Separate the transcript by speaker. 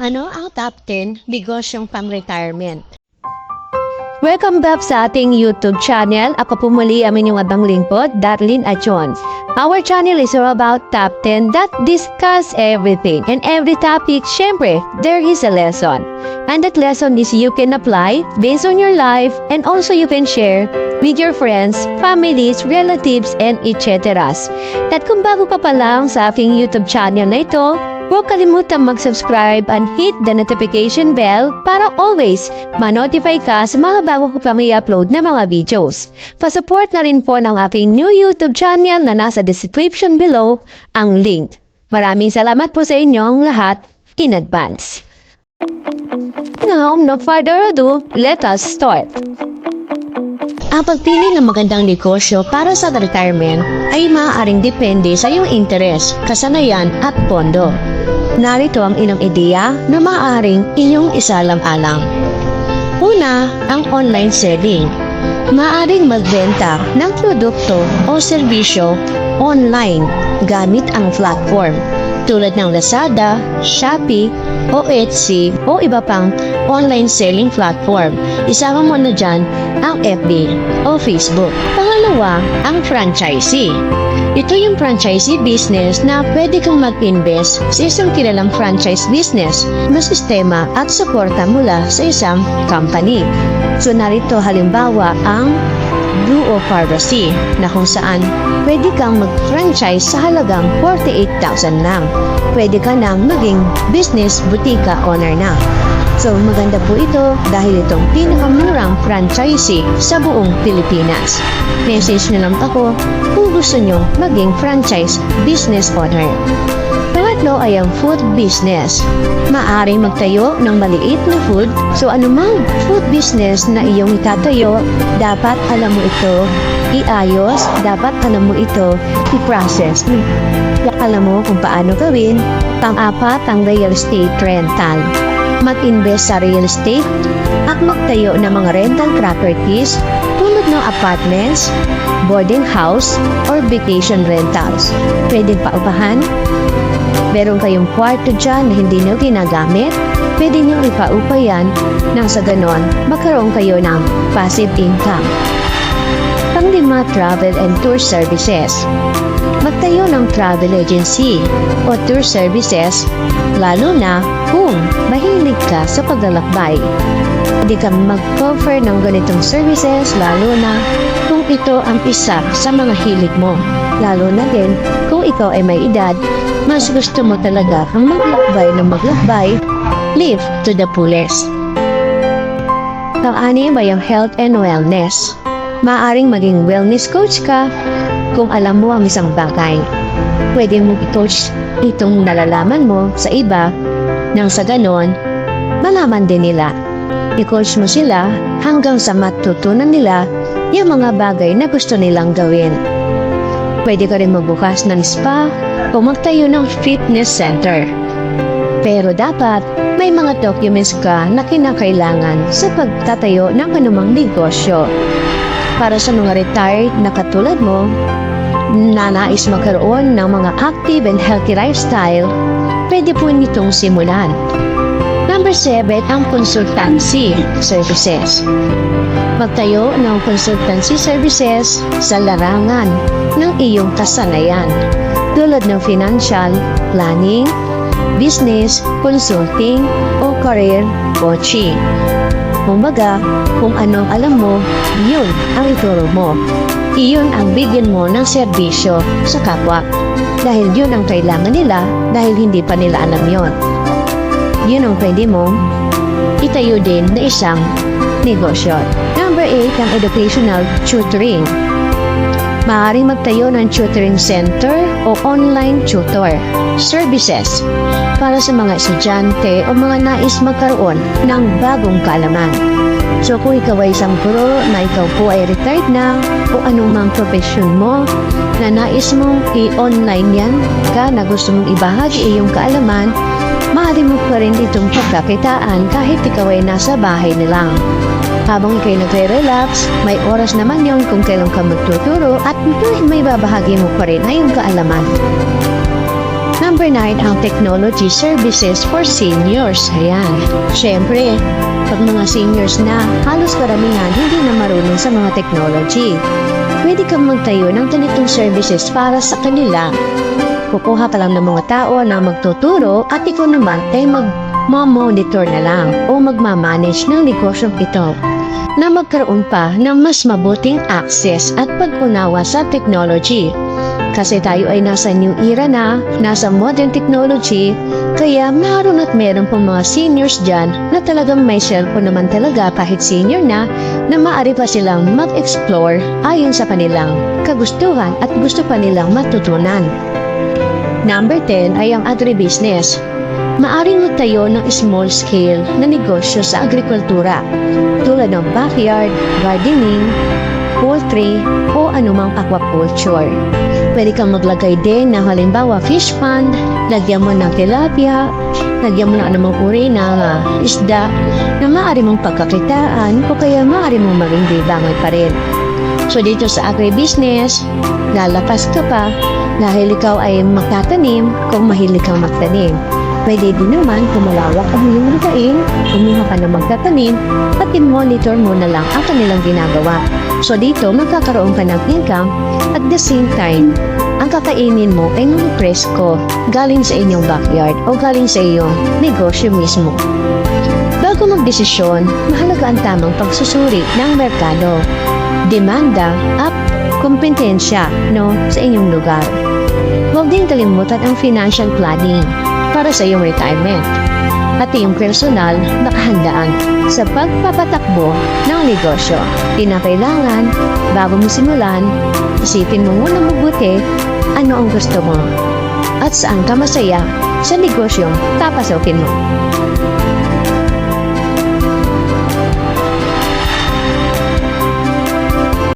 Speaker 1: Ano ang top 10 negosyong pang-retirement?
Speaker 2: Welcome back sa ating YouTube channel. Ako po muli ang inyong abang lingkod, Darlene Achon. Our channel is all about top 10 that discuss everything. And every topic, syempre, there is a lesson. And that lesson is you can apply based on your life and also you can share with your friends, families, relatives, and etc. At kung bago ka pa lang sa aking YouTube channel na ito, huwag kalimutan mag-subscribe and hit the notification bell para always ma-notify ka sa mga bago ko pang i-upload na mga videos. Pa-support na rin po ng aking new YouTube channel na nasa description below ang link. Maraming salamat po sa inyong lahat in advance. Now, no further ado, let us start.
Speaker 1: Ang pagpili ng magandang negosyo para sa retirement ay maaaring depende sa iyong interes, kasanayan at pondo. Narito ang ilang ideya na maaaring inyong isalam-alang. Una, ang online selling. Maaaring magbenta ng produkto o serbisyo online gamit ang platform tulad ng Lazada, Shopee, o Etsy o iba pang online selling platform. Isama mo na dyan ang FB o Facebook. Pangalawa, ang franchisee. Ito yung franchisee business na pwede kang mag-invest sa isang kilalang franchise business, masistema at suporta mula sa isang company. So narito halimbawa ang Duo Pharmacy na kung saan pwede kang mag-franchise sa halagang 48,000 lang. Pwede ka nang maging business butika owner na. So maganda po ito dahil itong pinakamurang franchisee sa buong Pilipinas. Message na lang ako kung gusto nyo maging franchise business owner. Pangatlo ay ang food business. Maaring magtayo ng maliit na food, so anumang food business na iyong itatayo, dapat alam mo ito iayos, dapat alam mo ito i-process. Alam mo kung paano gawin. Pang-apat ang real estate rental. Mag-invest sa real estate at magtayo ng mga rental properties tulad ng apartments, boarding house, or vacation rentals. Pwedeng paupahan. Meron kayong kwarto dyan na hindi nyo ginagamit, pwede nyo ipaupa yan nang sa ganon magkaroon kayo ng passive income. Panglima, travel and tour services. Magtayo ng travel agency o tour services, lalo na kung mahilig ka sa paglalakbay. Hindi ka mag-cover ng ganitong services, lalo na kung ito ang isa sa mga hilig mo. Lalo na din kung ikaw ay may edad, mas gusto mo talaga ang maglakbay, live to the fullest. Pang-anim ay ang health and wellness. Maaring maging wellness coach ka kung alam mo ang isang bagay. Pwede mong i-coach itong nalalaman mo sa iba nang sa ganon, malaman din nila. I-coach mo sila hanggang sa matutunan nila yung mga bagay na gusto nilang gawin. Pwede ka rin magbukas ng spa o magtayo ng fitness center. Pero dapat may mga documents ka na kinakailangan sa pagtatayo ng anumang negosyo. Para sa mga retired na katulad mo, na nais magkaroon ng mga active and healthy lifestyle, pwede po nitong simulan. Number 7, ang consultancy services. Magtayo ng consultancy services sa larangan ng iyong kasanayan, tulad ng financial planning, business, consulting, o career coaching. Kumbaga, kung anong alam mo, yun ang ituro mo. Iyon ang bigyan mo ng serbisyo sa kapwa. Dahil yun ang kailangan nila dahil hindi pa nila alam yun. Yun ang pwede mong itayo din na isang negosyo. Number 8, ang educational tutoring. Maaaring magtayo ng tutoring center o online tutor services para sa mga estudyante o mga nais magkaroon ng bagong kaalaman. So kung ikaw ay isang guro na ikaw po ay retired na o anumang profession mo na nais mong i-online yan ka na gusto mong ibahagi iyong kaalaman, maaari mo pa rin itong pagkakitaan kahit ikaw ay nasa bahay nilang. Habang ikay nagre-relax, may oras naman yon kung kailan ka magtuturo at may babahagi mo pa rin ay yung kaalaman. Number Number 9 ang technology services for seniors. Ayan. Siyempre, pag mga seniors na, halos karamihan hindi na marunong sa mga technology. Pwede kang magtayo ng ganitong services para sa kanila. Kukuha ka lang ng mga tao na magtuturo at ikaw naman ay mag-monitor na lang o magmamanage ng negosyong ito na magkaroon pa ng mas mabuting access at pag-unawa sa technology. Kasi tayo ay nasa new era na, nasa modern technology, kaya meron at meron pong mga seniors dyan na talagang may cellphone naman talaga kahit senior na maaari pa silang mag-explore ayon sa kanilang kagustuhan at gusto pa nilang matutunan. Number 10 ay ang agribusiness. Maaring magtayo ng small-scale na negosyo sa agrikultura tulad ng backyard, gardening, poultry o anumang aquaculture. Pwede kang maglagay din na halimbawa fish pond, lagyan mo ng tilapia, lagyan mo ng anumang uri ng isda na maaari mong pagkakitaan o kaya maaari mong maging libangan pa rin. So dito sa agribusiness, lalapas ka pa dahil ikaw ay magtatanim kung mahilig kang magtanim. Pwede din naman kung malawak ang iyong lupain, kumuha ka na magtatanim at i-monitor mo na lang ang kanilang ginagawa. So dito, magkakaroon ka ng income at the same time, ang kakainin mo ay mga presko galing sa inyong backyard o galing sa iyong negosyo mismo. Bago magdesisyon, mahalaga ang tamang pagsusuri ng merkado, demanda at kompetensya sa inyong lugar. Huwag din kalimutan ang financial planning para sa iyong retirement at iyong personal na kahandaan sa pagpapatakbo ng negosyo. Kinakailangan, bago mo simulan, isipin mo muna mabuti ano ang gusto mo at saan ka masaya sa negosyong papasokin mo.